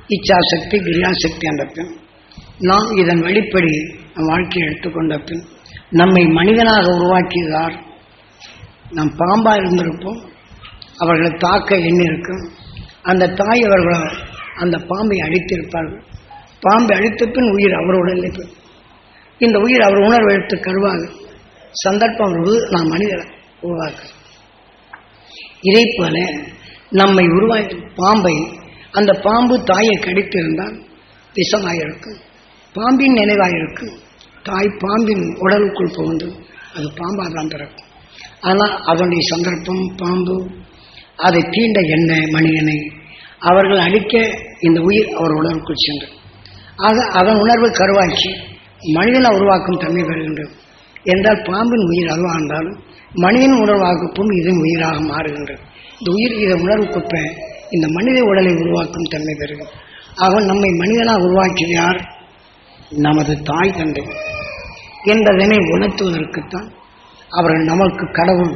இச்சாசக்தி கிரியாசக்தி என்ற பின் நாம் இதன் வெளிப்படி நம் வாழ்க்கையை எடுத்துக்கொண்ட பின் நம்மை மனிதனாக உருவாக்கியதார். நாம் பாம்பா இருந்திருப்போம், அவர்களை தாக்க எண்ணிருக்கும். அந்த தாய் அவர்கள் அந்த பாம்பை அழித்திருப்பார்கள். பாம்பை அழித்த பின் உயிர் அவருடன் இந்த உயிர் அவர் உணர்வு எடுத்து கருவாக சந்தர்ப்பம் நாம் மனிதரை உருவாக்க. இதே போல நம்மை உருவாக்கி பாம்பை அந்த பாம்பு தாயை கடித்திருந்தால் விஷமாயிருக்கும், பாம்பின் நினைவாயிருக்கும். தாய் பாம்பின் உடலுக்குள் புகுந்து அது பாம்பாக தான் பிறக்கும். ஆனால் அதனுடைய சந்தர்ப்பம் பாம்பு அதை தீண்ட எண்ணெய் மனிதனை அவர்கள் அழிக்க இந்த உயிர் அவர் உடலுக்குள் சென்று ஆக அதன் உணர்வு கருவாக்கி மனிதனை உருவாக்கும் தன்மை பெறுகின்றது. என்றால் பாம்பின் உயிர் அதுவாக இருந்தாலும் மனிதன் உணர்வாக்கும் இதன் உயிராக மாறுகின்றது. இந்த உயிர் இதை உணர்வுக்குப்ப இந்த மனித உடலை உருவாக்கும் தன்மை பெறுகிறது. ஆக நம்மை மனிதனாக உருவாக்கியது யார்? நமது தாய் தந்தை என்பதனை உணர்த்துவதற்குத்தான் அவர்கள் நமக்கு கடவுள்.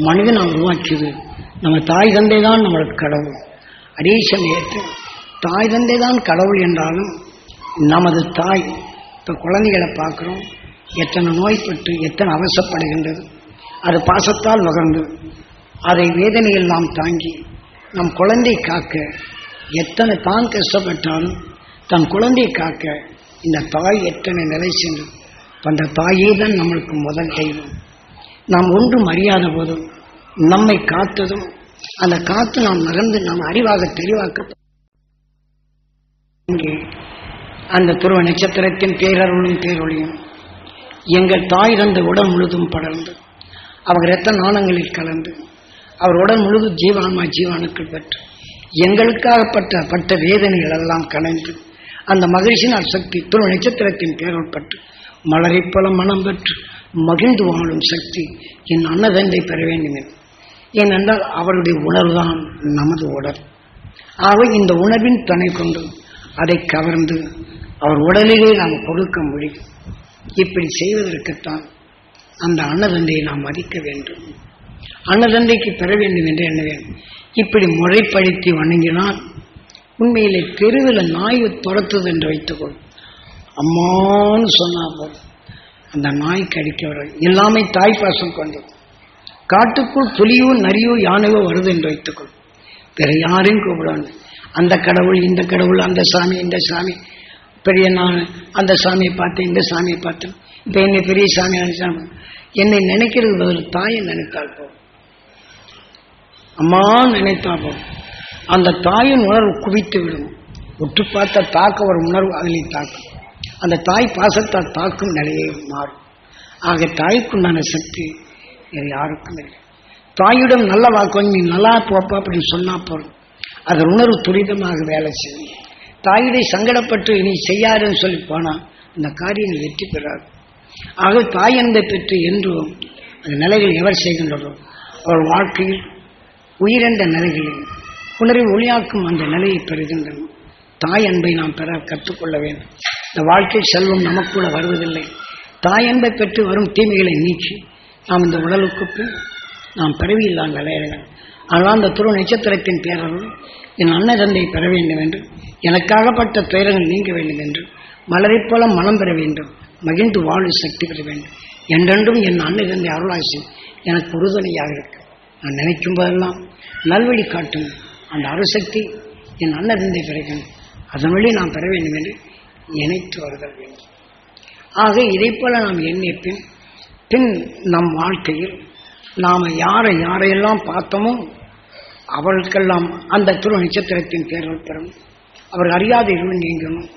மனிதனாக உருவாக்கியது நம்ம தாய் தந்தை தான் நம்மளுக்கு கடவுள். அதே சமயத்தில் தாய் தந்தை தான் கடவுள் என்றாலும் நமது தாய் இப்போ குழந்தைகளை பார்க்குறோம், எத்தனை நோய்பட்டு எத்தனை அவசப்படுகின்றது. அது பாசத்தால் வகர்ந்து அதை வேதனையில் நாம் தாங்கி நம் குழந்தை காக்க எத்தனை தான் கஷ்டப்பட்டாலும் தன் குழந்தையை காக்க இந்த தாய் எத்தனை நிலை சென்று அந்த தாயே தான் நம்மளுக்கு முதல் தெய்வம். நாம் ஒன்றும் அறியாத போதும் நம்மை காத்ததும் அந்த காத்து நாம் நகர்ந்து நாம் அறிவாக தெளிவாக்க இங்கே அந்த துருவ நட்சத்திரத்தின் பேரருளும் பேரொழியும் எங்கள் தாய் தந்த உடல் முழுதும் படர்ந்து அவர் இரத்த நாணங்களில் கலந்து அவர் உடல் முழுது ஜீவான்மா ஜீவானுக்கள் பெற்று எங்களுக்காகப்பட்ட வேதனைகள் எல்லாம் கலைந்து அந்த மகிழ்ச்சியின் சக்தி துருவ நட்சத்திரத்தின் பேரோட்பட்டு மலரை போல மனம் பெற்று மகிழ்ந்து வாழும் சக்தி என் அன்னதந்தை பெற வேண்டும். ஏனென்றால் அவருடைய உணர்வுதான் நமது உடல். ஆக இந்த உணர்வின் துணை கொண்டு அதை கவர்ந்து அவர் உடலிலே நாம் கொடுக்க முடியும். இப்படி செய்வதற்குத்தான் அந்த அன்னதந்தையை நாம் மதிக்க வேண்டும். அன்னதந்தைக்கு பெற வேண்டும் என்று எண்ண வேண்டும். இப்படி முறைப்படுத்தி வணங்கினால் உண்மையிலே தெருவில் நாய் துரத்துது என்று வைத்துக்கொள், அம்மான்னு சொன்னா போதும் அந்த நாய் கடிக்க வர எல்லாமே தாய் பாசம் கொண்டு. காட்டுக்குள் புலியோ நரியோ யானையோ வருது என்று வைத்துக்கொள், வேற யாரையும் கூப்பிடாது. அந்த கடவுள் இந்த கடவுள், அந்த சாமி இந்த சாமி, பெரிய நான் அந்த சாமியை பார்த்தேன் இந்த சாமியை பார்த்தேன், இப்போ என்னை பெரிய சாமி நினைச்சாங்க. என்னை நினைக்கிறது பதில் தாயை நினைத்தால் போதும், அம்மா நினைத்தால் போதும். அந்த தாயின் உணர்வு குவித்து விடும். உற்று பார்த்த தாக்க ஒரு உணர்வு அதிலே தாக்கும். அந்த தாய் பாசத்தால் தாக்கும் நிலையை மாறும். ஆக தாய்க்குண்டான சக்தி வேறு யாருக்கும் இல்லை. தாயிடம் நல்ல வாக்கு நீ நல்லா போப்பா அப்படின்னு சொன்னா போதும், அதன் உணர்வு துரிதமாக வேலை செய்யும். தாயிடை சங்கடப்பட்டு நீ செய்யாருன்னு சொல்லி போனால் அந்த காரியங்கள் வெற்றி பெறாது. ஆக தாய் அன்பை பெற்று என்றும் அந்த நிலைகள் எவர் செய்கின்றதோ அவர் வாழ்க்கையில் உயிரென்ற நிலைகளில் உணர்வை ஒளியாக்கும் அந்த நிலையை பெறுகின்றன. தாய் அன்பை நாம் பெற கற்றுக்கொள்ள வேண்டும். இந்த வாழ்க்கை செல்வம் நமக்கூட வருவதில்லை. தாய் அன்பை பெற்று வரும் தீமைகளை நீக்கி நாம் இந்த உடலுக்கு நாம் பிறவியில்லாத விளையாடுங்கள். ஆனால் அந்த துருவ நட்சத்திரத்தின் பேரருள் என் அன்னதந்தை பெற வேண்டும் என்று, எனக்காகப்பட்ட துயரங்கள் நீங்க வேண்டும் என்று, மலரை போல மனம் பெற வேண்டும், மகிழ்ந்து வாழும் சக்தி பெற வேண்டும் என்றென்றும் என் அன்னதந்தை அருளாசி எனக்கு உறுதுணையாக இருக்கு. நான் நினைக்கும் போதெல்லாம் நல்வழி காட்டும் அந்த அருசக்தி என் அன்னதந்தை பெற வேண்டும், அதன் வழி நாம் பெற வேண்டும் என்று நினைத்து வருதல் வேண்டும். ஆக இதை போல நாம் எண்ணிப்பின் பின் நம் வாழ்க்கையில் நாம் யாரையெல்லாம் பார்த்தோமோ அவர்களுக்கெல்லாம் அந்த துருவ நட்சத்திரத்தின் பேர்கள் பெறும். அவர் அறியாத இருள் நீங்கணும்,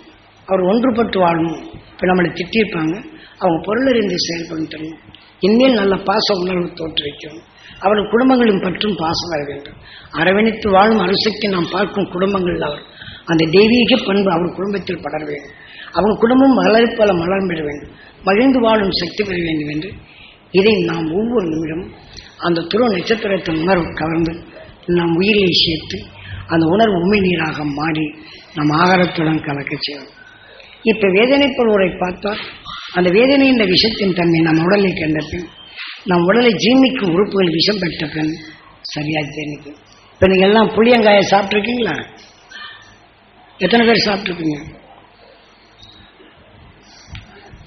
அவர் ஒன்றுபட்டு வாழணும். இப்போ நம்மளை திட்டிருப்பாங்க, அவங்க பொருளறிந்து செயல்படும் தெரியும். இனிமேல் நல்ல பாச உணர்வு தோற்றுவிக்கணும். அவர்கள் குடும்பங்களின் பற்றும் பாசம் வர வேண்டும். அரவணைத்து வாழும் அரிசக்தி நாம் பார்க்கும் குடும்பங்கள் அவர் அந்த தெய்வீக பண்பு அவர் குடும்பத்தில் படர வேண்டும். அவங்க குடும்பம் மலர்ப்பல மலர் பெற வேண்டும், மகிழ்ந்து வாழும் சக்தி பெற வேண்டும் என்று இதை நாம் ஒவ்வொரு நிமிடமும் அந்த துருவ நட்சத்திரத்தின் உணர்வு கவர்ந்து நாம் உயிரை சேர்த்து அந்த உணர்வு உண்மை நீராக மாறி நம் ஆகாரத்துடன் கலக்க செய்வோம். இப்போ வேதனைப்படுவோரை பார்த்தால் அந்த வேதனையின் விஷத்தின் தன்மை நம் உடலை கண்ட பின் நம் உடலை ஜீர்ணிக்கும் உறுப்புகள் விஷம் பெற்ற பின் சரியாக ஜீர்ணிக்கும். இப்போ நீங்கள் எல்லாம் புளியங்காயை சாப்பிட்ருக்கீங்களா? எத்தனை பேர் சாப்பிட்டுருக்கீங்க?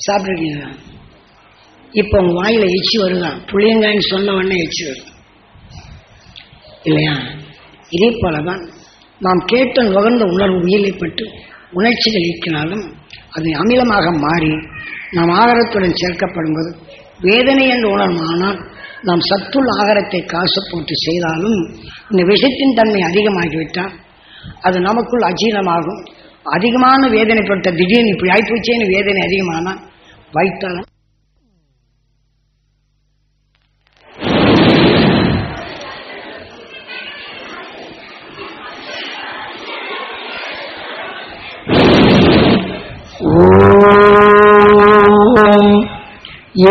சாப்பிட்டுருக்கீங்களா? இப்போ உங்க வாயில எச்சி வருதான், புளியங்காய்ன்னு சொன்ன உடனே எச்சி வருது இல்லையா? இதே போலதான் நாம் கேட்ட நுகர்ந்த உணர்வு உயிரிழப்பட்டு உணர்ச்சிகள் ஈக்கினாலும் அது அமிலமாக மாறி நாம் ஆகாரத்துடன் சேர்க்கப்படும்போது வேதனை என்று உணர்வானால் நாம் சத்துள்ள ஆகாரத்தை காசு போட்டு செய்தாலும் இந்த விஷத்தின் தன்மை அதிகமாகிவிட்டால் அது நமக்குள் அஜீரணமாகும். அதிகமான வேதனைப்பட்ட திடீர்னு இப்படி ஆயிப்போச்சேன்னு வேதனை அதிகமானால் வைத்தாலும்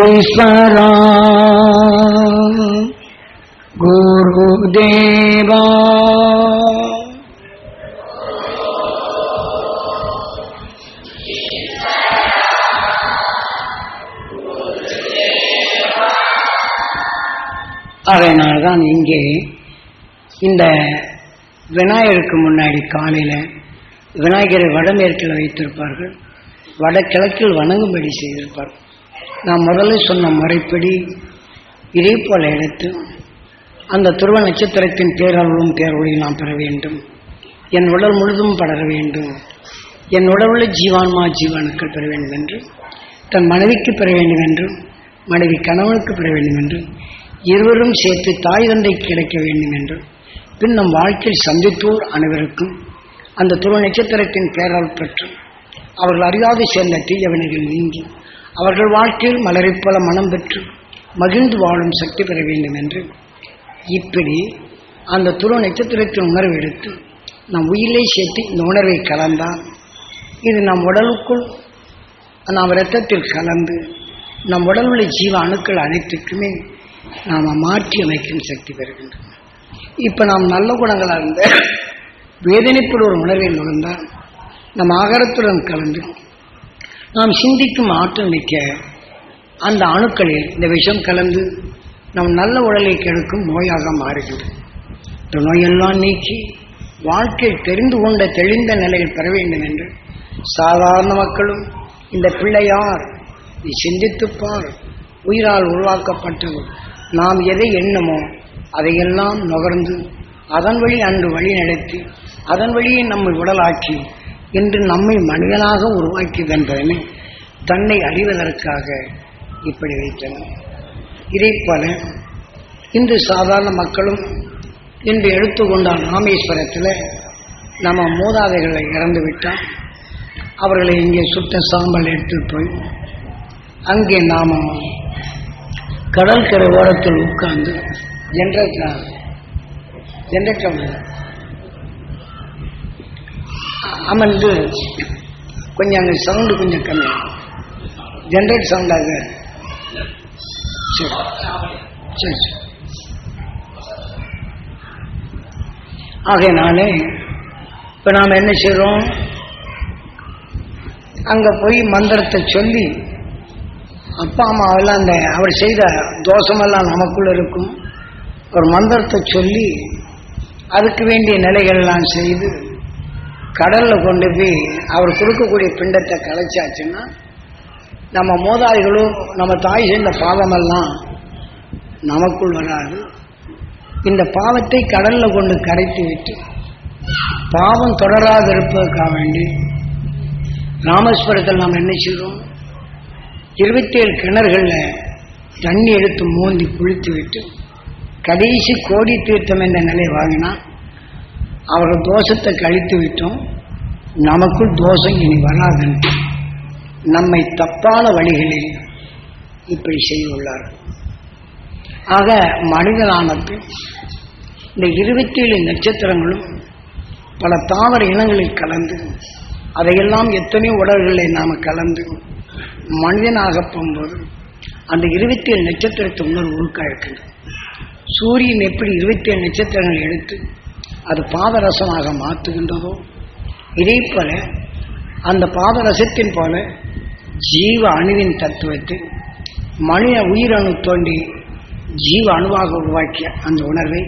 ஈஸ்வரா குருதேவா அதனால்தான் இங்கே இந்த விநாயகருக்கு முன்னாடி காலையில் விநாயகரை வடமேற்கில் வைத்திருப்பார்கள், வடகிழக்கில் வணங்கும்படி செய்திருப்பார்கள். நாம் முதல்ல சொன்ன முறைப்படி இதே போல எடுத்து அந்த துருவ நட்சத்திரத்தின் பேரருளும் பேரொழியும் நாம் பெற வேண்டும். என் உடல் முழுதும் படர வேண்டும், என் உடலுள்ள ஜீவான்மா ஜீவானுக்கள் பெற வேண்டும் என்று, தன் மனைவிக்கு பெற வேண்டும் என்று, மனைவி கணவனுக்கு பெற வேண்டும் என்று, இருவரும் சேர்த்து தாய் தந்தைக்கு கிடைக்க வேண்டும் என்று, பின் நம் வாழ்க்கையில் சந்தித்தோர் அனைவருக்கும் அந்த துருவ நட்சத்திரத்தின் பேரருள் பெற்று அவர்கள் அறியாது சேர்ந்த தீயவனைகள் நீங்கி அவர்கள் வாழ்க்கையில் மலரைப் போல மனம் பெற்று மகிழ்ந்து வாழும் சக்தி பெற வேண்டும் என்று இப்படி அந்த துருவ நட்சத்திரத்தின் உணர்வு எடுத்து நம் உயிரை சேர்த்து இந்த உணர்வை கலந்தால் இது நம் உடலுக்குள் நாம் இரத்தத்தில் கலந்து நம் உடல் உள்ள ஜீவ அணுக்கள் அனைத்துக்குமே நாம் மாற்றி அமைக்கும் சக்தி பெறுகின்றோம். இப்போ நாம் நல்ல குணங்களாக இருந்த வேதனைப்படும் ஒரு உணர்வில் நுழைந்தால் நம் ஆகாரத்துடன் கலந்து நாம் சிந்திக்கும் ஆற்றல் மிக்க அந்த அணுக்களில் இந்த விஷம் கலந்து நம் நல்ல உடலை கெடுக்கும் நோயாக மாறுகிறது. இந்த நோயெல்லாம் நீக்கி வாழ்க்கை தெரிந்து கொண்ட தெளிந்த நிலையில் பெற வேண்டும் என்று சாதாரண மக்களும் இந்த பிள்ளையார் நீ சிந்தித்துப்பார், உயிரால் உருவாக்கப்பட்டது, நாம் எதை எண்ணமோ அதையெல்லாம் நுகர்ந்து அதன் வழி அன்று வழி நடத்தி அதன் வழியை நம்மை உடலாக்கி என்று நம்மை மனிதனாக உருவாக்கியது என்பதனை தன்னை அறிவதற்காக இப்படி வைத்தனர். இதே போல இன்று சாதாரண மக்களும் இன்று எடுத்துக்கொண்டால் ராமேஸ்வரத்தில் நம்ம மூதாதைகளை இறந்து விட்டால் அவர்களை இங்கே சுத்த சாம்பல் எடுத்து போய் அங்கே நாம் கடற்கரை ஓரத்தில் உட்கார்ந்து ஜென்ரேட்டர் அமர்ந்து கொஞ்சம் அங்கே சவுண்டு கொஞ்சம் கம்மி, ஜென்ரேட் சவுண்டாக சரி சரி சரி. ஆகையினாலே இப்போ நாம் என்ன செய்கிறோம், அங்கே போய் மந்திரத்தை சொல்லி அப்பா அம்மாவெல்லாம் அந்த அவர் செய்த தோஷமெல்லாம் நமக்குள்ள இருக்கும், ஒரு மந்திரத்தை சொல்லி அதுக்கு வேண்டிய நிலைகள்லாம் செய்து கடலில் கொண்டு போய் அவர் கொடுக்கக்கூடிய பிண்டத்தை கலைச்சாச்சுன்னா நம்ம மூதாதைகளும் நம்ம தாய் செய்த பாவமெல்லாம் நமக்குள் வராது. இந்த பாவத்தை கடலில் கொண்டு கரைத்து விட்டு பாவம் தொடராது இருப்பதற்காக வேண்டி ராமேஸ்வரத்தில் நாம் என்ன செய்கிறோம், 27 கிணறுகளில் தண்ணி எடுத்து மோந்தி குளித்து விட்டு கடைசி கோடி தீர்த்தம் என்ற நிலை வாங்கினா அவர்கள் தோஷத்தை கழித்து விட்டோம், நமக்குள் தோஷம் இனி வராதென்று நம்மை தப்பான வழிகளில் இப்படி செய்துள்ளார்கள். ஆக மனிதனானது இந்த 27 நட்சத்திரங்களும் பல தாவர இனங்களில் கலந்து அதையெல்லாம் எத்தனையோ உடல்களை நாம் கலந்து மனிதனாக போகும்போது அந்த 27 நட்சத்திரத்தை உணர்வு உருக்காயிருக்கின்றது. சூரியன் எப்படி 27 நட்சத்திரங்கள் எடுத்து அது பாதரசமாக மாற்றுகின்றதோ இதே போல அந்த பாதரசத்தின் போல ஜீவ அணுவின் தத்துவத்தை மனித உயிரணு தோண்டி ஜீவ அணுவாக உருவாக்கிய அந்த உணர்வை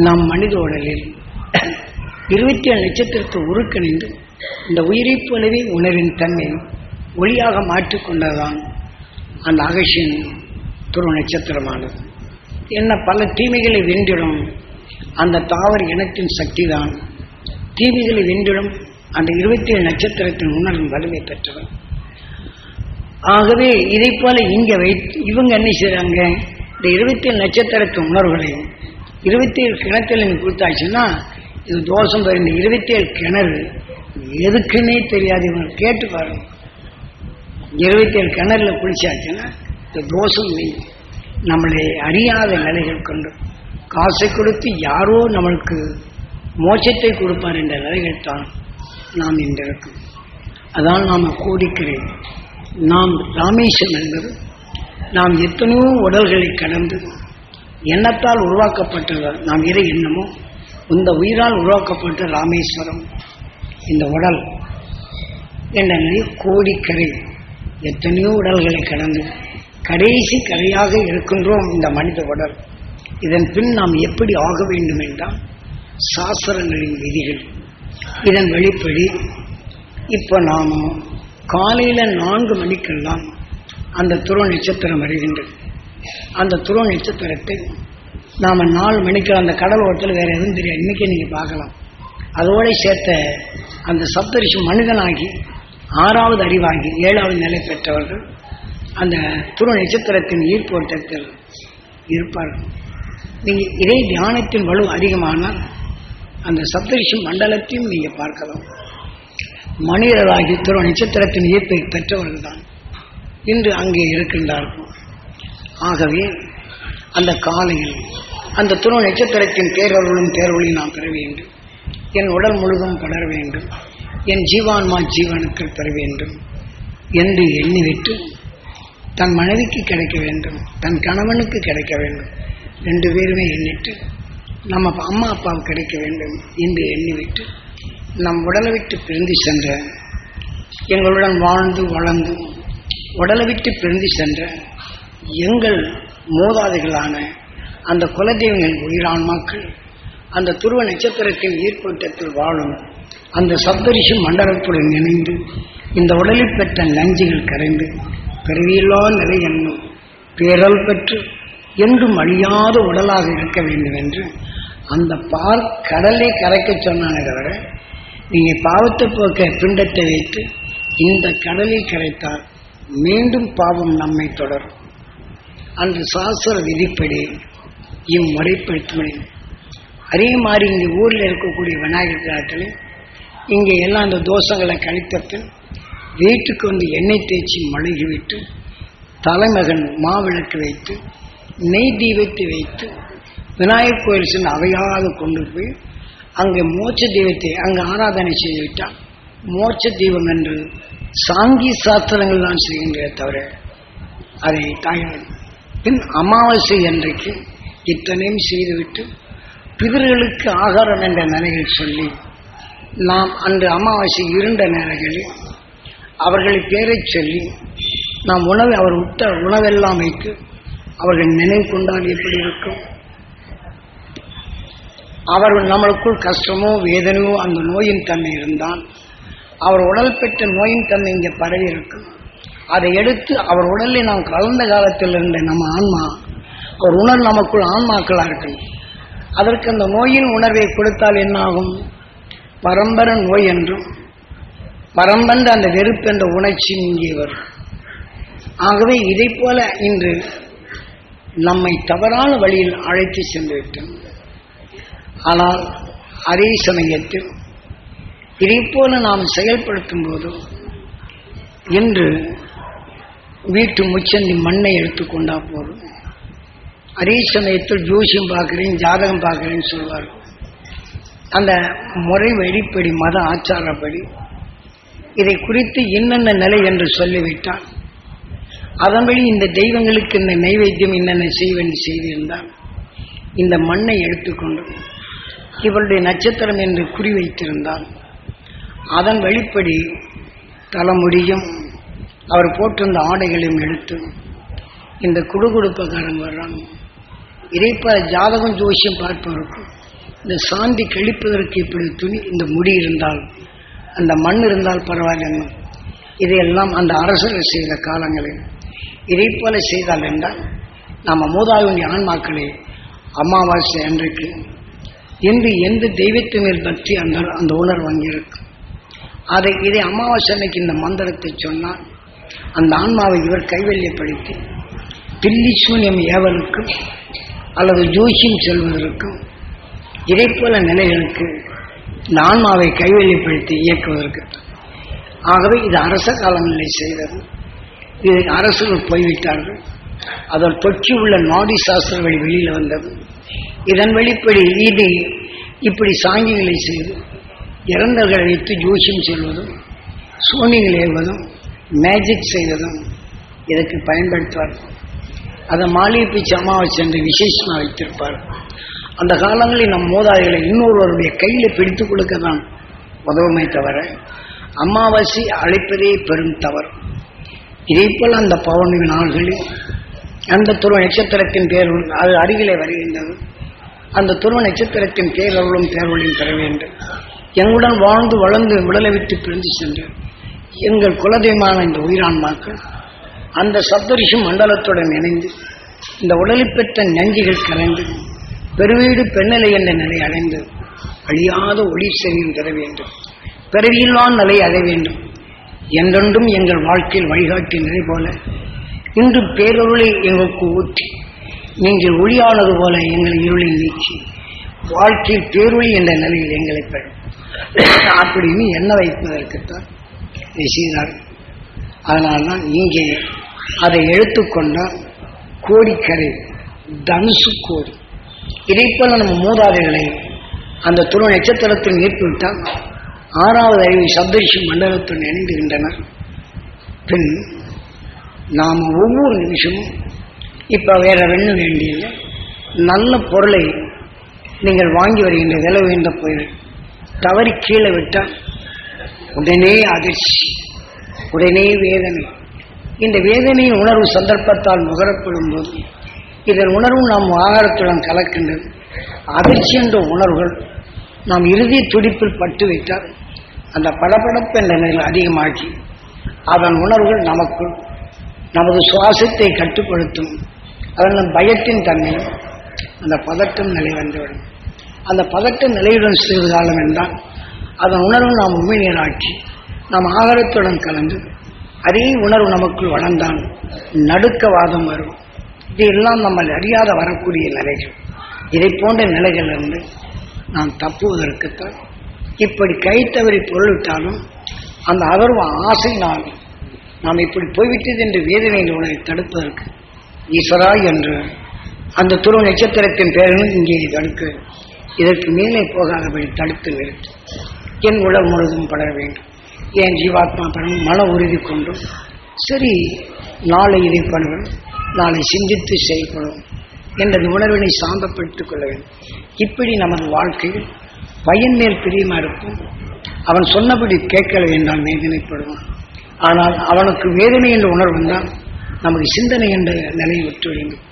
நம் மனித உடலில் 27 நட்சத்திரத்தை உருக்கணிந்து இந்த உயிரைப் போலவே உணரின் தன்மை ஒளியாக மாற்றிக்கொண்டதுதான் அந்த அகசியன் துருவ நட்சத்திரமானது. என்ன பல தீமைகளை வென்றிடும் அந்த தாவர இனத்தின் சக்தி தான் தீமைகளை வென்றிடும் அந்த 27 நட்சத்திரத்தின் உணர்வின் வலிமை பெற்றவர். ஆகவே இதை போல இங்க வைத்து இவங்க என்ன செய்யறாங்க, இந்த 27 நட்சத்திரத்தின் உணர்வுகளை 27 கிணத்துல கொடுத்தாச்சுன்னா இது தோஷம் வரும். இந்த 27 கிணறு எதுக்குன்னே தெரியாது. இவங்க கேட்டு பாருங்க, 27 கிணறுல குளிச்சாச்சுன்னா இந்த தோஷம் நீங்க நம்மளை அறியாத நிலைகள் கொண்டு காசை கொடுத்து யாரோ நம்மளுக்கு மோட்சத்தை கொடுப்பார் என்ற நிலைகள் தான் நாம் இன்றிருக்கும். அதான் நாம் கோடிக்கிறேன். நாம் ராமேஸ்வரம் என்பது நாம் எத்தனையோ உடல்களை கடந்து எண்ணத்தால் உருவாக்கப்பட்டது. நாம் எதை எண்ணமோ இந்த உயிரால் உருவாக்கப்பட்ட ராமேஸ்வரம் இந்த உடல் என்ற நிலை கோடிக்கரை எத்தனையோ உடல்களை கடந்து கடைசி கரையாக இருக்கின்றோம் இந்த மனித உடல். இதன் பின் நாம் எப்படி ஆக வேண்டும் என்றால் சாஸ்திரங்களின் விதிகள் இதன் வெளிப்படி இப்போ நாம் காலையில் 4 மணிக்கெல்லாம் அந்த துருவ நட்சத்திரம் வருகின்றது. அந்த துருவ நட்சத்திரத்தை நாம் 4 மணிக்கு அந்த கடல் ஓட்டத்தில் வேறு எதுவும் தெரியாது. இன்றைக்கி நீங்கள் பார்க்கலாம். அதோடு சேர்த்த அந்த சப்தரிஷி மனிதனாகி 6வது அறிவாகி 7வது நிலை பெற்றவர்கள் அந்த துருவ நட்சத்திரத்தின் ஈர்ப்போட்டத்தில் இருப்பார்கள். நீங்கள் இதே தியானத்தின் வலு அதிகமானால் அந்த சப்தரிஷி மண்டலத்தையும் நீங்கள் பார்க்கலாம். மனிதராகி துருவ நட்சத்திரத்தின் ஈர்ப்பை பெற்றவர்கள் தான் இன்று அங்கே இருக்கின்றார்கள். ஆகவே அந்த காலையில் அந்த துருவ நட்சத்திரத்தின் பேரருளும் பேரொழியும் நாம் பெற வேண்டும். என் உடல் முழுதும் படர வேண்டும், என் ஜீவான்மா ஜீவனுக்கள் பெற வேண்டும் என்று எண்ணிவிட்டு தன் மனைவிக்கு கிடைக்க வேண்டும், தன் கணவனுக்கு கிடைக்க வேண்டும், 2 பேருமே எண்ணிட்டு நம்ம அம்மா அப்பாவுக்கு கிடைக்க வேண்டும் என்று எண்ணிவிட்டு நம் உடலை விட்டு பிரிந்து சென்ற எங்களுடன் வாழ்ந்து வளர்ந்து உடலை விட்டு பிரிந்து சென்ற எங்கள் மூதாதைகளான அந்த குலதெய்வங்கள் உயிரான்மாக்கள் அந்த துருவ நட்சத்திரத்தின் ஈர்ப்போட்டத்தில் வாழும் அந்த சப்தரிஷி மண்டலத்துடன் இணைந்து இந்த உடலில் பெற்ற நஞ்சுகள் கரைந்து பிறவியில்லா நிலை என்னும் பேரல் பெற்று என்றும் அழியாத உடலாக இருக்க வேண்டும் என்று அந்த பால் கடலை கரைக்க சொன்னானே தவிர நீங்கள் பாவத்தை போக்க பிண்டத்தை வைத்து இந்த கடலில் கரைத்தால் மீண்டும் பாவம் நம்மை தொடரும். அந்த சாஸ்திர விதிப்படி இம்முறைப்படுத்த அதே மாதிரி இங்கே ஊரில் இருக்கக்கூடிய விநாயகர் காலத்தில் இங்கே எல்லாம் அந்த தோஷங்களை கழித்த பின் வீட்டுக்கு வந்து எண்ணெய் தேய்ச்சி மழுகி விட்டு தலைமகன் மாவிளக்கு வைத்து நெய் தீபத்தை வைத்து விநாயகர் கோயில் சென்று அவையாக கொண்டு போய் அங்கே மோட்ச தெய்வத்தை அங்கே ஆராதனை செய்து விட்டால் மோட்ச தெய்வம் என்று சாங்கி சாஸ்திரங்கள் தான் செய்கின்றே தவிர அதை தாய்மொழி பின் அமாவாசை அன்றைக்கு இத்தனையும் செய்துவிட்டு பிதர்களுக்கு ஆகாரம் என்ற நிலையில் சொல்லி நாம் அன்று அமாவாசை இருண்ட நேரங்களில் அவர்களை பேரை சொல்லி நாம் அவர் விட்ட உணவெல்லாம் வைத்து அவர்கள் நினைவு கொண்டால் எப்படி இருக்கும்? அவர்கள் நம்மளுக்குள் கஷ்டமோ வேதனையோ அந்த நோயின் தன்மை இருந்தால் அவர் உடல் பெற்ற நோயின் தன்மை இங்கே பரவி இருக்கும். அதை எடுத்து அவர் உடலில் நாம் கலந்த காலத்தில் இருந்த நம்ம ஆன்மா அவர் உணர்வு நமக்குள் ஆன்மாக்களாக இருக்கும். அதற்கு அந்த நோயின் உணர்வை கொடுத்தால் என்னாகும்? பரம்பர நோய் என்றும் பரம்பந்த அந்த வெறுப்பு என்ற உணர்ச்சி இங்கே வரும். ஆகவே இதை போல இன்று நம்மை தவறான வழியில் அழைத்து சென்று விட்டோம். ஆனால் அதே சமயத்தில் இதை போல நாம் செயல்படுத்தும் போது இன்று வீட்டு முச்சந்தி மண்ணை எடுத்துக்கொண்டா போதும். அதே சமயத்தில் ஜோசியம் பார்க்கிறேன் ஜாதகம் பார்க்கிறேன்னு சொல்வார்கள். அந்த முறை வழிப்படி மத ஆச்சாரப்படி இதை குறித்து என்னென்ன நிலை என்று சொல்லிவிட்டால் அதன்படி இந்த தெய்வங்களுக்கு இந்த நைவேத்தியம் என்னென்ன செய்வேன் செய்திருந்தால் இந்த மண்ணை எடுத்துக்கொண்டு இவருடைய நட்சத்திரம் என்று குறி வைத்திருந்தால் அதன் வழிப்படி தலைமுடியும் அவர் போட்டிருந்த ஆடைகளையும் எடுத்து இந்த குடுகுடுப்பக்காரங்க வர்றாங்க. இதை போல ஜாதகம் ஜோசியம் பார்ப்பவருக்கும் இந்த சாந்தி கழிப்பதற்கு இப்படி துணி, இந்த முடி இருந்தால், அந்த மண் இருந்தால் பரவாயில்லை. இதையெல்லாம் அந்த அரசர்கள் செய்த காலங்களில் இதை போல செய்தால் என்றால் நம்ம மூதாதைய ஆன்மாக்களே அமாவாசை அன்றைக்கு என்று எந்த தெய்வத்தின் மேல் பற்றி அந்த உணர்வு அங்கிருக்கும். இதை அமாவாசை அன்னைக்கு இந்த மந்திரத்தை சொன்னால் அந்த ஆன்மாவை இவர் கைவல்யப்படுத்தி பில்லி சூன்யம் ஏவலுக்கும் அல்லது ஜோசியம் செல்வதற்கும் இதை போல நிலைகளுக்கு இந்த ஆன்மாவை கைவல்யப்படுத்தி இயக்குவதற்கு. ஆகவே இது அரச காலங்களில் செய்தது. இது அரசுகள் போய்விட்டார்கள். அதன் தொற்றி உள்ள நாடி சாஸ்திர வழி வெளியில் வந்தது. இதன் வெளிப்படி இது இப்படி சாங்கிகளை செய்து இறந்தவர்களை வைத்து ஜோசியம் செல்வதும் சோனிகள் ஏறுவதும் மேஜிக் செய்வதும் இதற்கு பயன்படுத்துவார்கள். அதை மாளிகை பீச்சு அமாவாசை என்று விசேஷமாக வைத்திருப்பார்கள். அந்த காலங்களில் நம் மூதாதைகளை இன்னொருவருடைய கையில் பிடித்துக் கொடுக்க தான் உதவுமே தவிர அமாவாசை அழைப்பதே பெரும் தவறு. இதேபோல் அந்த பௌர்ணமி நாள்களில் அந்த துருவ நட்சத்திரத்தின் பேருள் அது அருகிலே வருகின்றது. அந்த துருவ நட்சத்திரத்தின் பேரருளும் பேரொழியும் பெற வேண்டும். எங்களுடன் வாழ்ந்து வளர்ந்து உடலை விட்டு பிரிந்து சென்று எங்கள் குலதெய்வமான இந்த உயிரான்மாக்கள் அந்த சப்தரிஷி மண்டலத்துடன் இணைந்து இந்த உடலை பெற்ற நஞ்சிகள் கலைந்து பெருவீடு பெண்ணலை என்ற நிலை அடைந்து அழியாத ஒளி செறியும் பெற வேண்டும். பிறவியில்லான் நிலை அடைய வேண்டும். என்றென்றும் எங்கள் வாழ்க்கையில் வழிகாட்டிய நிலை போல இன்று பேரொருளை எங்களுக்கு ஊற்றி நீங்கள் ஒளியானது போல எங்கள் இருளை நீக்கி வாழ்க்கையில் பேரொளி என்ற நிலையில் எங்களை பெறும் அப்படின்னு எண்ண வைப்பதற்குத்தான் செய்தார். அதனால்தான் இங்கே அதை எடுத்துக்கொண்டால் கோடிக்கரை தனுசு கோடி. இதைப்போல நம்ம மூதாதைகளை அந்த துணை நட்சத்திரத்தில் ஏற்பட்டால் 6வது அறிவு சப்தரிஷி மண்டலத்துடன் இணைந்துகின்றனர். பின் நாம் ஒவ்வொரு நிமிஷமும் இப்போ வேற ரெண்டு வேண்டிய நல்ல பொருளை நீங்கள் வாங்கி வருகின்ற விலை உயர்ந்த பொருள் தவறி கீழே விட்டால் உடனே அதிர்ச்சி, உடனே வேதனை. இந்த வேதனையின் உணர்வு சந்தர்ப்பத்தால் நுகரப்படும் போது இதன் உணர்வு நாம் ஆகாரத்துடன் கலக்கின்றது. அதிர்ச்சி என்ற உணர்வுகள் நாம் இறுதி துடிப்பில் பட்டு வைத்தால் அந்த படபடப்பு என்ற நிலையில் அதிகமாக்கி அதன் உணர்வுகள் நமக்குள் நமது சுவாசத்தை கட்டுப்படுத்தும். அதன் பயத்தின் தன்மையும் அந்த பதட்டம் நிலை வந்துவிடும். அந்த பதட்ட நிலையுடன் சிறிது காலம் என்றால் அதன் உணர்வு நாம் உண்மையினராக்கி நாம் ஆகாரத்துடன் கலந்து அதே உணர்வு நமக்குள் வளர்ந்தால் நடுக்கவாதம் வரும். இதெல்லாம் நம்ம அறியாத வரக்கூடிய நிலைகள். இதை போன்ற நிலைகளிலிருந்து நாம் தப்புவதற்குத்தான் இப்படி கை தவறி பொருளிட்டாலும் அந்த அதர்வ ஆசையினால் நாம் இப்படி போய்விட்டது என்று வேதனையில் உணரை தடுப்பதற்கு ஈஸ்வரா என்று அந்த துருவ நட்சத்திரத்தின் பேரனும் இங்கே தடுக்க இதற்கு மேலே போகாதபடி தடுத்து நிறுத்தி என் உடல் முழுதும் பட வேண்டும். என் ஜீவாத்மா படம் மன உறுதி கொண்டும் சரி நாளை இதை பண்ணுவோம், நாளை சிந்தித்து செயல்படும் என்றது உணர்வினை சாந்தப்படுத்திக் கொள்ள வேண்டும். இப்படி நமது வாழ்க்கையில் பையன் மேல் பிரியமா இருக்கும். அவன் சொன்னபடி கேட்கல வேண்டாம், வேதனைப்படுவான். ஆனால் அவனுக்கு வேதனை என்ற உணர்வு வந்தால் நமக்கு சிந்தனை என்ற நிலையை விட்டு வேண்டும்.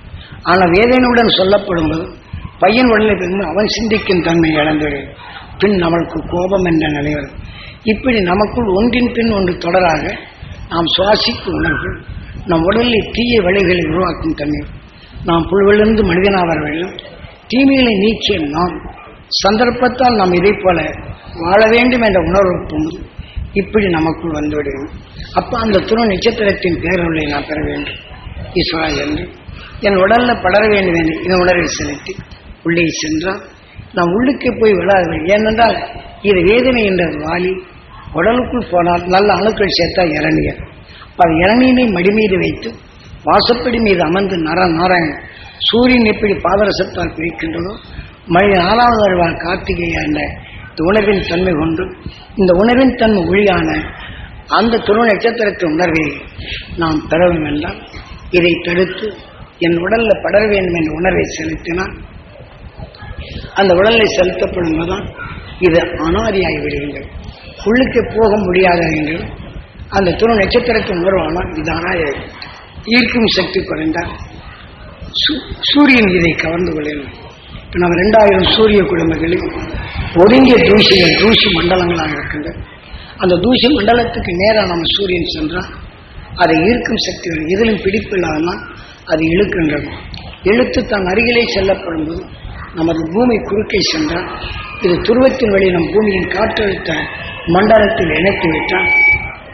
ஆனால் வேதனையுடன் சொல்லப்படும் போது பையன் உடலை பெறும் அவன் சிந்திக்கும் தன்மை இழந்துவிடும். பின் நம்மளுக்கு கோபம் என்ற நிலை வரும். இப்படி நமக்குள் ஒன்றின் பின் ஒன்று தொடராக நாம் சுவாசிக்கும் உணர்வுகள் நம் உடலில் தீய விளைவுகளை உருவாக்கும் தன்மை. நாம் புழுவிலிருந்து மனிதனாக வர வேண்டும். தீமைகளை நீக்கிய நாம் சந்தர்ப்பத்தால் நாம் இதை போல வாழ வேண்டும் என்ற உணர்வு பொங்கி இப்படி நமக்குள் வந்துவிடுவோம். அப்போ அந்த துணை நட்சத்திரத்தின் பேரொருளை நான் பெற வேண்டும் ஈஸ்வரா என்று என் உடல்ல படர வேண்டும் என்று இந்த உணர்வை செலுத்தி உள்ளே சென்றால் நாம் உள்ளுக்கே போய் விடாது. ஏனென்றால் இது வேதனை என்ற வாலி உடலுக்குள் போனால் நல்ல அணுக்கள் சேர்த்தா இளநீர். அது இளநீரை மடிமீது வைத்து வாசப்படி மீது அமர்ந்து நாராயணன் சூரியன் எப்படி பாதரசத்தால் பிரிக்கின்றதோ மனித 4வது அறிவால் கார்த்திகேய என்ற உணர்வின் தன்மை கொண்டு இந்த உணர்வின் தன்மை ஒளியான அந்த துணை நட்சத்திரத்தின் உணர்வை நாம் பெறவும் என்றால் இதை தடுத்து என் உடல்ல படர வேண்டும் என்ற உணர்வை செலுத்தினால் அந்த உடலை செலுத்தப்படும் போதுதான் இது அனாதியாகி விடுகின்றது. உள்ளுக்கு போக முடியாத என்று அந்த துணை நட்சத்திரத்தின் உணர்வானால் இது அனாதியாகி ஈர்க்கும் சக்தி குறைந்தால் சூரியன் இதை கவர்ந்து கொள்ளணும். நம்ம 2000 சூரிய குடும்பங்களில் ஒருங்கிய தூசிகள் தூசி மண்டலங்களாக இருக்கின்றது. அந்த தூசி மண்டலத்துக்கு நேராக நம்ம சூரியன் சென்றால் அதை ஈர்க்கும் சக்தி வரும். இதிலும் பிடிப்பு இல்லாமல் அது இழுக்கின்றது. இழுத்து தன் அருகிலே செல்லப்படும் போது நமது பூமி குறுக்கே சென்றால் இது துருவத்தின் வழி நம் பூமியின் காற்றழுத்த மண்டலத்தில் இணைத்து விட்டால்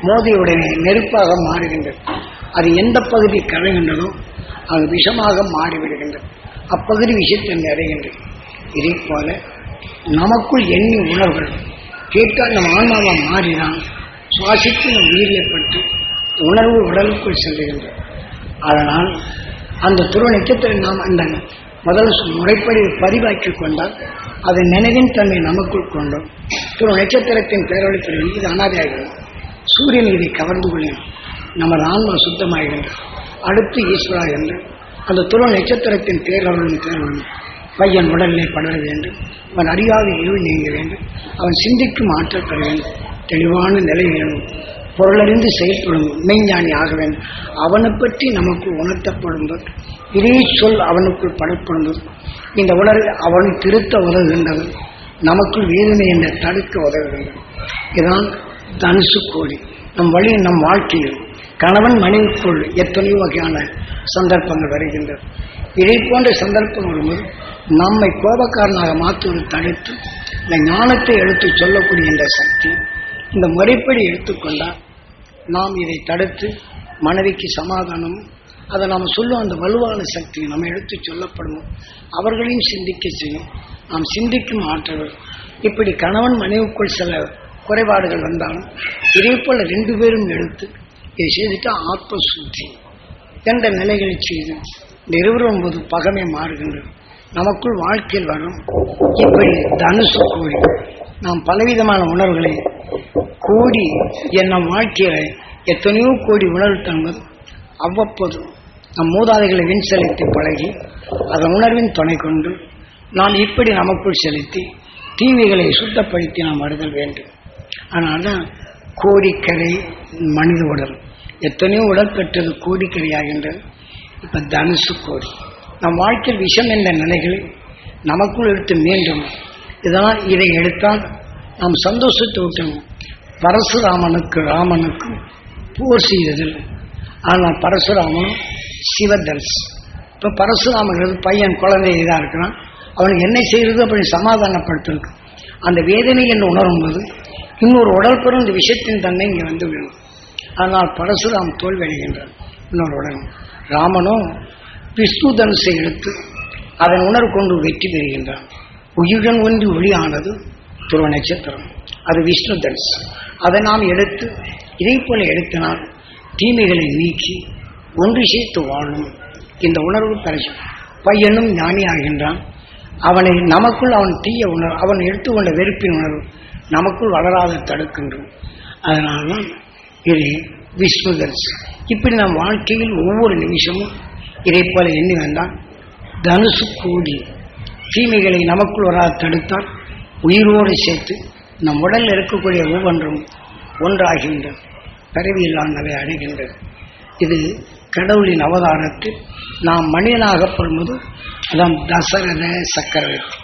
மோதியுடனே நெருப்பாக மாறுகின்றது. அது எந்த பகுதி கரைகின்றதோ அது விஷமாக மாறிவிடுகின்றது. அப்பகுதி விஷயத்தை அடைகின்றது. இதே போல நமக்குள் எண்ணி உணர்வுகள் கேட்டால் நம் ஆன்மாவாக மாறினால் சுவாசித்து நம் உயிரியப்பட்டு உணர்வு உடலுக்குள் செல்லுகின்றது. அதனால் அந்த துருவ நட்சத்திரம் நாம் அந்த முதல் முறைப்படி பதிவாக்கி கொண்டால் அதை நினைவின் தன்மை நமக்குள் கொண்டோம். துருவ நட்சத்திரத்தின் பேரொழிப்பது இது அனாதையாகிறது. சூரியன் இதை கவர்ந்து கொள்ளும் நமது ஆன்மா சுத்தமாகின்றது. அடுத்து ஈஸ்வரா என்று அந்த துருவ நட்சத்திரத்தின் பேரொழியும் பையன் உடலிலே படர வேண்டும். அவன் அறியாத இருள் நீங்க வேண்டும். அவன் சிந்திக்கும் ஆற்றல் பெற வேண்டும். தெளிவான நிலை வேணும். பொருளறிந்து செயல்படும் மெய்ஞானி ஆக வேண்டும். அவனை பற்றி நமக்கு உணர்த்தப்படும் போது இதே சொல் அவனுக்குள் படப்படும் போது இந்த உணர்வு அவனை திருத்த உதவுகின்றது. நமக்குள் வேதனை என்ற தடுக்க உதவுகின்றது. இதுதான் தனுசு கோடி. நம் வழி நம் வாழ்க்கையில் கணவன் மனைவிக்குள் எத்தனையோ வகையான சந்தர்ப்பங்கள் வருகின்றது. இதை போன்ற சந்தர்ப்பம் வரும்போது நம்மை கோபக்காரனாக மாற்றுவது தடுத்து இந்த ஞானத்தை எடுத்து சொல்லக்கூடிய இந்த சக்தி இந்த முறைப்படி எடுத்துக்கொண்டால் நாம் இதை தடுத்து மனைவிக்கு சமாதானம் அதை நாம் சொல்லும் அந்த வலுவான சக்தி நம்ம எடுத்து சொல்லப்படும் அவர்களையும் சிந்திக்க செய்யும். நாம் சிந்திக்கும் ஆற்றல் இப்படி கணவன் மனைவிக்குள் சில குறைபாடுகள் வந்தாலும் இதே போல 2 பேரும் எடுத்து இதை செய்துட்டு ஆத்ம சுத்தி என்ற நிலைகளை செய்து இந்த 29 பகமை மாறுகின்றது. நமக்குள் வாழ்க்கையில் வரும் இப்படி தனுசு கோடி நாம் பலவிதமான உணர்வுகளை கோடி நம் வாழ்க்கையில எத்தனையோ கோடி உணர்வு தன்பது அவ்வப்போது நம் மூதாதைகளை விண் செலுத்தி பழகி அதன் உணர்வின் துணை கொண்டு நாம் இப்படி நமக்குள் செலுத்தி தீமைகளை சுத்தப்படுத்தி நாம் வருதல் வேண்டும். அதனால்தான் கோடிக்கரை மனித உடல் எத்தனையோ உடல் பெற்றது கோடிக்கரையாகின்றது. இப்ப தனுசு கோடி நம் வாழ்க்கையில் விஷம் என்ற நிலைகளில் நமக்குள் எடுத்து மீண்டும் இதனால் இதை எடுத்தால் நாம் சந்தோஷத்தை விட்டோம். பரசுராமனுக்கு ராமனுக்கும் போர் செய்ததில் ஆனால் பரசுராமனும் சிவதர்ஸ். இப்போ பரசுராமன் பையன் குழந்தை இதாக இருக்கிறான். அவனுக்கு என்ன செய்யறது அப்படி சமாதானப்படுத்திருக்கு. அந்த வேதனை என்று உணரும் போது இன்னொரு உடல் பெறும் இந்த விஷயத்தின் தன்மை இங்கே வந்து விடும். ஆனால் பரசுராம் தோல்வி அடைகின்றான். இன்னொரு உடல் ராமனும் விஷ்ணு தனுசை எடுத்து அதன் உணர்வு கொண்டு வெற்றி பெறுகின்றான். உயிருடன் ஒன்றி ஒளியானது துருவ நட்சத்திரம், அது விஷ்ணு தனுசு. அதை நாம் எடுத்து இதை போல எடுத்தனால் தீமைகளை நீக்கி ஒன்று சேர்த்து வாழும் இந்த உணர்வு பரிசு. பையனும் ஞானி ஆகின்றான். அவனை நமக்குள் அவன் தீய உணர்வு அவன் எடுத்துக்கொண்ட வெறுப்பின் உணர்வு நமக்குள் வளராத தடுக்கின்றோம். அதனால்தான் இது விஷ்ணு தனுசு. இப்படி நம் வாழ்க்கையில் ஒவ்வொரு நிமிஷமும் இதை போல எண்ணி வந்தால் தனுசு கூடி தீமைகளை நமக்குள் வராது தடுத்தால் உயிரோடு சேர்த்து நம் உடலில் இருக்கக்கூடிய ஒவ்வொன்றும் ஒன்றாகின்றது. பிறவியில்லாதவை அடைகின்றது. இது கடவுளின் அவதாரத்தில் நாம் மனிதனாகப்படும்போது அதான் தசரத சக்கரவர்த்தி.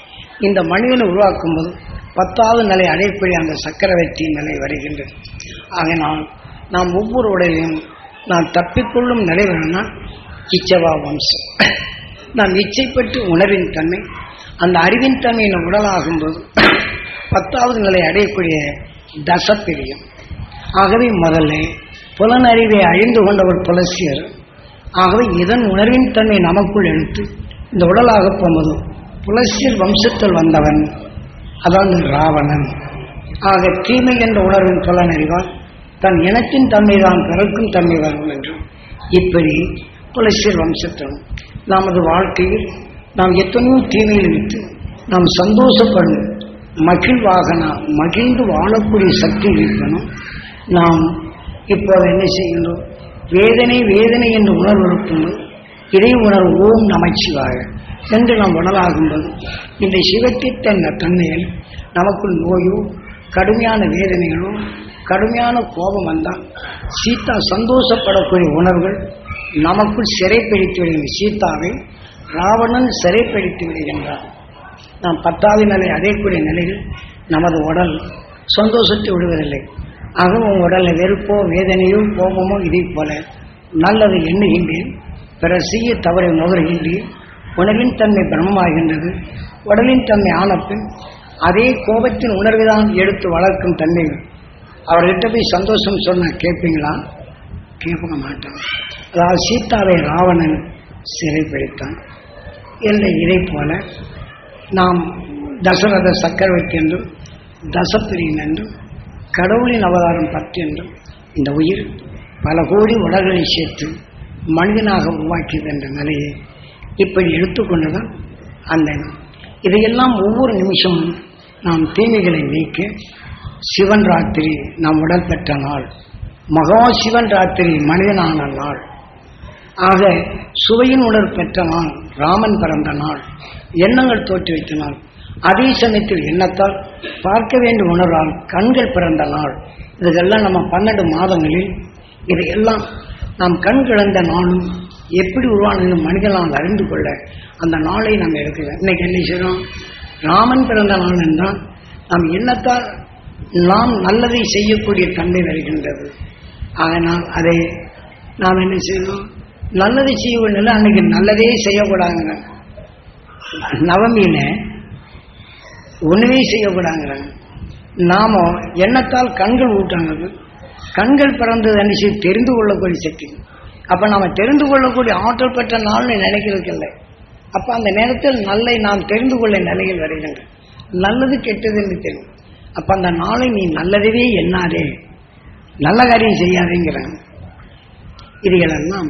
இந்த மனிதனை உருவாக்கும் போது 10வது நிலை அடையக்கூடிய அந்த சக்கரவர்த்தி நிலை வருகின்றது. ஆகையினால் நாம் ஒவ்வொரு உடலையும் நாம் தப்பிக்கொள்ளும் நிலை வேணும்னா இச்சவா வம்சம். நாம் இச்சைப்பட்டு உணர்வின் தன்மை அந்த அறிவின் தன்மை நம் உடலாகும்போது 10வது நிலை அடையக்கூடிய தசப்பிரியம். ஆகவே முதல்ல புலனறிவை அழிந்து கொண்டவர் புலசியர். ஆகவே இதன் உணர்வின் தன்மை நமக்குள் எடுத்து இந்த உடலாக போகும்போது புலசியர் வம்சத்தில் வந்தவன் அதாவது ராவணன். ஆக தீமை என்ற உணர்வின் புலனறிவால் தன் இனத்தின் தன்மை தான் பிறக்கும் தன்மை வரும் என்று இப்படி புலசியர் வம்சத்தில் நமது வாழ்க்கையில் நாம் எத்தனையோ தீமையில் விட்டு நாம் சந்தோஷப்படும் மகிழ்வாக மகிழ்ந்து வாழக்கூடிய சக்தி இருக்கணும். நாம் இப்போது என்ன செய்கின்றோம்? வேதனை வேதனை என்று உணர்வு இருக்கும்போது இதை உணர்வு ஓம் நமச்சிவாய என்று நாம் உணராகும்போது இந்த சிவத்தின் தன்மையில் நமக்குள் நோயோ கடுமையான வேதனைகளோ கடுமையான கோபம் வந்தால் சீதா சந்தோஷப்படக்கூடிய உணர்வுகள் நமக்குள் சிறைப்பிடித்து விடுகின்ற. சீதாவை ராவணன் சிறைப்பிடித்து விடுகின்றான். நாம் 10வது நிலை அடையக்கூடிய நிலையில் நமது உடல் சந்தோஷத்தை விடுவதில்லை. ஆகவும் உடலில் வெறுப்போ வேதனையோ கோபமோ இதை போல நல்லது எண்ணுகின்றேன், பிறர் செய்ய தவறை நுகர்கின்றேன். உணர்வின் தன்மை பிரம்மமாகின்றது. உடலின் தன்மை ஆனப்பின் அதே கோபத்தின் உணர்வுதான் எடுத்து வளர்க்கும் தன்மை. அவர்கிட்ட போய் சந்தோஷம் சொன்ன கேட்பீங்களா? கேட்க மாட்டான். அதாவது சீதாவை ராவணன் சிறைப்பிடித்தான் என்ற இதை போல நாம் தசரத சக்கரவர்த்தி என்றும் தசப்பிரியன் என்றும் கடவுளின் அவதாரம் 10 என்றும் இந்த உயிர் பல கோடி உடல்களை சேர்த்து மனிதனாக உருவாக்கியது என்ற நிலையை இப்படி எடுத்துக்கொண்டுதான் அந்த இதையெல்லாம் ஒவ்வொரு நிமிஷமும் நாம் தீமைகளை நீக்க சிவன் ராத்திரி நாம் உடல் பெற்ற நாள், மகா சிவன் ராத்திரி மனிதனான நாள். ஆக சுவையின் உணர்வு பெற்ற நாள், ராமன் பிறந்த நாள், எண்ணங்கள் தோற்றுவித்த நாள். அதே சமயத்தில் எண்ணத்தால் பார்க்க வேண்டும் உணர்வால் கண்கள் பிறந்த நாள். இதெல்லாம் நம்ம 12 மாதங்களில் இதையெல்லாம் நாம் கண் கிழந்த நாளும் எப்படி உருவானது மனிதனால் அறிந்து கொள்ள அந்த நாளை நாம் எடுக்கிறோம். இன்னைக்கு என்ன செய்யறோம்? ராமன் பிறந்த நாள் என்றால் நாம் எண்ணத்தால் நாம் நல்லதை செய்யக்கூடிய தன்மை வருகின்றது. ஆனால் அதை நாம் என்ன செய்யணும்? நல்லதை செய்யவில்லை. அன்னைக்கு நல்லதே செய்யக்கூடாதுங்க. நவமியில ஒண்ணுமே செய்யக்கூடாதுங்கிறாங்க. நாம எண்ணத்தால் கண்கள் ஊட்டாங்க. கண்கள் பிறந்தது அன்னைக்கு தெரிந்து கொள்ளக்கூடிய சக்தி. அப்ப நாம தெரிந்து கொள்ளக்கூடிய ஆற்றல் பெற்ற நாள்னு நினைக்கிறதுக்கில்லை. அப்ப அந்த நேரத்தில் நல்லை நாம் தெரிந்து கொள்ள நிலையில் வருகின்ற நல்லது கெட்டது என்று தெரியும். அப்ப அந்த நாளை நீ நல்லதவே எண்ணாதே, நல்ல காரியம் செய்யாதேங்கிறாங்க. இதுகளெல்லாம்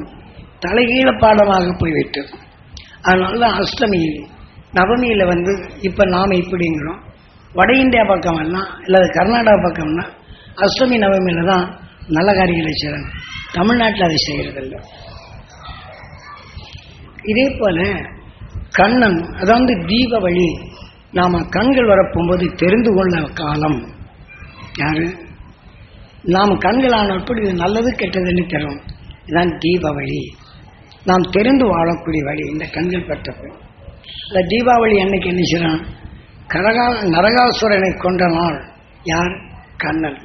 தலைகீழ பாடமாக போய்விட்டது. அதனால அஷ்டமியில் நவமியில இப்ப நாம இப்படிங்கிறோம். வட இந்தியா பக்கமெல்லாம் இல்லது கர்நாடகா பக்கம்னா அஷ்டமி நவமியில தான் நல்ல காரியங்களை செய்யறாங்க. தமிழ்நாட்டில் அதை செய்யறதில்லை. இதே போல கண்ணன் அதாவது தீபாவளி நாம கண்கள் வரப்போகும்போது தெரிந்து கொள்ள காலம் யாரு? நாம் கண்களான எப்படி நல்லது கெட்டதுன்னு தெரியும். இதுதான் தீபாவளி. நாம் தெரிந்து வாழக்கூடிய வழி இந்த கண்கள் பெற்றது. இந்த தீபாவளி அன்னைக்கு என்ன செய்யறான்? நரகாசுரனை கொண்ட நாள் யார்? கண்ணன்.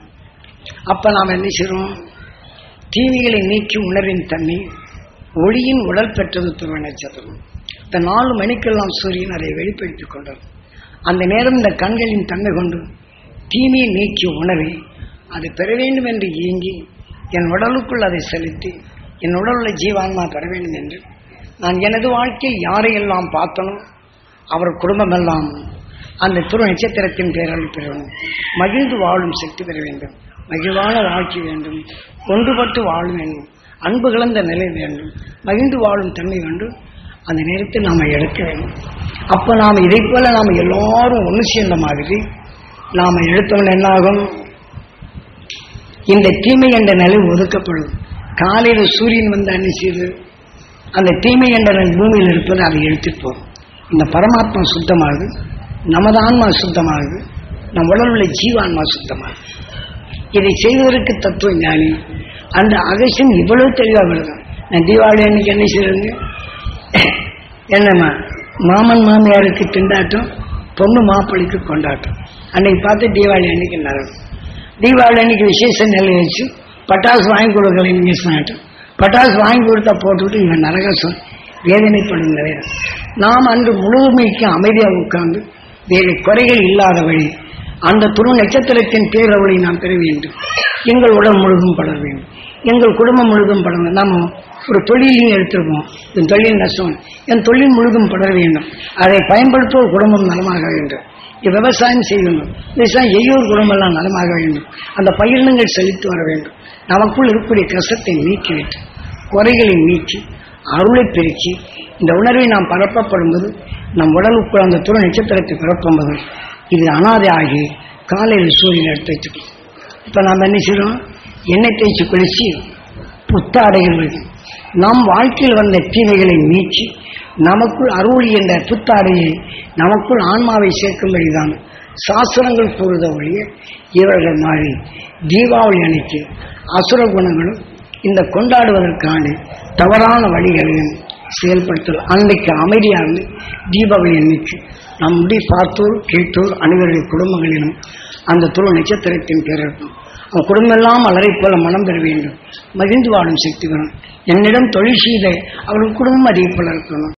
அப்ப நாம் என்ன செய்யறோம்? தீமைகளை நீக்கி உணர்வின் தன்மை ஒளியின் உடல் பெற்றது துருவ நட்சத்திரம். இந்த 4 மணிக்கெல்லாம் சூரியன் அதை வெளிப்படுத்திக் கொண்டார். அந்த நேரம் இந்த கண்களின் தன்மை கொண்டு தீமையை நீக்கி உணர்வை அதை பெற வேண்டும் என்று இயங்கி என் உடலுக்குள் அதை செலுத்தி என் உடலுள்ள ஜீவான்மா பெற வேண்டும் என்று நான் எனது வாழ்க்கையில் யாரையெல்லாம் பார்த்தனோ அவர் குடும்பமெல்லாம் அந்த துரு நட்சத்திரத்தின் பேரால் பெறணும். மகிழ்ந்து வாழும் சக்தி பெற வேண்டும். மகிழ்வான வாழ்க்கை வேண்டும். ஒன்றுபட்டு வாழும் வேண்டும். அன்பு கலந்த நிலை வேண்டும். மகிழ்ந்து வாழும் தன்மை வேண்டும். அந்த நேரத்தில் நாம எடுக்க வேண்டும். அப்ப நாம் இதை போல நாம் எல்லாரும் ஒன்று சேர்ந்த மாதிரி நாம எடுத்தவன் என்னாகும்? இந்த தீமை என்ற நிலை ஒதுக்கப்படும். காலையில் சூரியன் அன்னிச்சது அந்த தீமை என்ற பூமியில் இருப்பது அதை எடுத்துட்டு போகும். இந்த பரமாத்மா சுத்தமாகுது, நமது ஆன்மா சுத்தமாகுது, நம் உடல் உள்ள ஜீவான்மா சுத்தமாகுது. இதை செய்வதற்கு தத்துவ ஞானி அந்த அகசியம் இவ்வளவு தெளிவாக வருது. நான் தீபாவளி அன்னைக்கு என்ன செய்யறேங்க? என்னம்மா மாமன் மாமியாருக்கு திண்டாட்டம், பொண்ணு மாப்பிள்ளைக்கு கொண்டாட்டம். அன்னைக்கு பார்த்து தீபாவளி அன்னைக்கு நடக்கும். தீபாவளி அன்னைக்கு விசேஷ நிலை வச்சு பட்டாசு வாங்கி கொடுக்கலன்னு சொன்னாட்டம். பட்டாசு வாங்கி கொடுத்தா போட்டுவிட்டு இவன் நரகாசம் வேதனைப்படும் நிறைய. நாம் அன்று முழுமைக்கு அமைதியாக உட்கார்ந்து வேறு குறைகள் இல்லாத வழி அந்த துரு நட்சத்திரத்தின் பேரவளை நாம் பெற வேண்டும். எங்கள் உடல் முழுதும் படர வேண்டும். எங்கள் குடும்பம் முழுதும் படர வேண்டும். நாம் ஒரு தொழிலையும் எடுத்திருக்கோம். என் தொழில் நஷ்டம், என் தொழில் முழுதும் படர வேண்டும். அதை பயன்படுத்துவோர் குடும்பம் நலமாக வேண்டும். விவசாயம் செய்ய வேண்டும். விவசாயம் செய்யோர் குடும்பம் நலமாக வேண்டும். அந்த பயிரினங்கள் செலுத்தி வர வேண்டும். நமக்குள் இருக்கக்கூடிய கஷ்டத்தை நீக்கிவிட்டு குறைகளை நீக்கி அருளை பெருக்கி இந்த உணர்வை நாம் பரப்பப்படும்போது நம் உடலுக்குள் அந்த துரு நட்சத்திரத்தை பிறப்பும்போது இது அனாதை ஆகி காலையில் சூரியன் எடுத்து வச்சுக்கணும். இப்போ நாம் என்ன செய்யறோம்? எண்ணெய் தேய்ச்சி குளிச்சு புத்தாடைகள் இருக்கு. நம் வாழ்க்கையில் வந்த தீமைகளை நீக்கி நமக்குள் அருள் என்ற புத்தாடையை நமக்குள் ஆன்மாவை சேர்க்கும்படிதான் சாஸ்திரங்கள் கூறுத ஒழிய இவர்கள் மாறி தீபாவளி அன்னைக்கு அசுர குணங்களும் இந்த கொண்டாடுவதற்கான தவறான வழிகளையும் செயல்படுத்தல். அன்னைக்கு அமைதியாக இருந்து தீபாவளி அன்னைக்கு நம்முடைய பார்த்தோர் கேட்டோர் அனைவருடைய குடும்பங்களிலும் அந்த துரு நட்சத்திரத்தின் பேர் இருக்கும். அவன் குடும்பம் எல்லாம் மலரை போல மனம் பெற வேண்டும், மகிழ்ந்து வாழும் சக்தி வேணும். என்னிடம் தொழில் செய்த அவர்கள் குடும்பம் அதே போல இருக்கணும்.